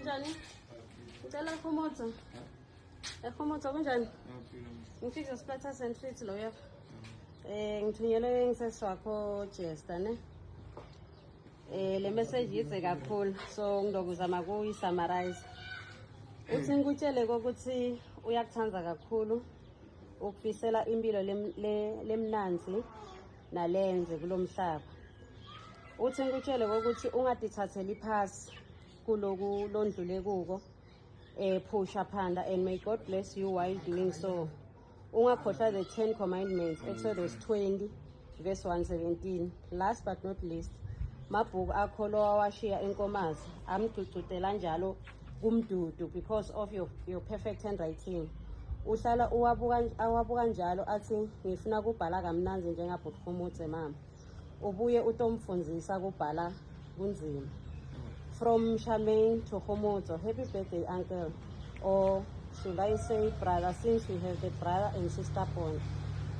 Njani? Ngicela Khomotso. Khomotso kunjani? Ngifike Splatter Sandfit lo yapha. Ngithunyelwe ngiseswakho Jester ne. Le message yize kakhulu so ngidokuzama kuyi-summarize. Uthi ngikutshele ukuthi uyakuthanda kakhulu ukufisela impilo lemnanzi nalenze kulomhlaba. Uthi ngikutshele ukuthi ungadithatheli phasi kuloku londlule kuko pusha phanda, and may God bless you while doing so. Ungakhohlwa the 10 commandments, Exodus 20 verse 117. Last but not least, mabhuku akho lo wawashiya enkomazi amgcugcutela njalo kumdudu because of your perfect handwriting. Uhlala awabuka njalo athi ngifuna kubhala kamnanzi njengabhuti Khomotso mama. Ubuye utomfundzisa kubhala kunzima. From Charmaine to Khomotso, happy birthday uncle, or should I say brother, since we have the brother and sister bond.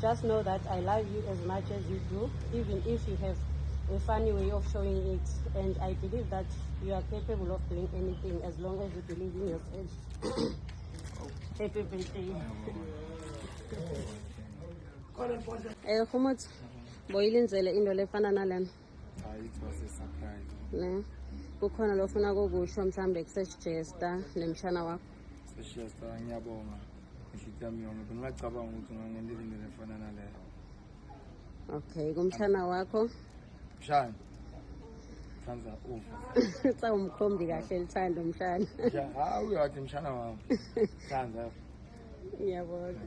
Just know that I love you as much as you do, even if you have a funny way of showing it, and I believe that you are capable of doing anything as long as you believe in yourself. Happy birthday. Khomotso, boyilindele into lefana nalena. It was a surprise. Ne. Kukhona lofuna kokusho mhlambe kusejester nemshana wakho. Sejester ngiyabonga. Ngihlitha miyongo ngingacabanga ukuthi ngangenzile into lefana naleyo. Okay, kumshana wakho. Mshana. Thanza ufa. Cha umkhombi kahle lithanda umshana. Ja, hawu uyathi mshana wami. Thanza. Ngiyabona.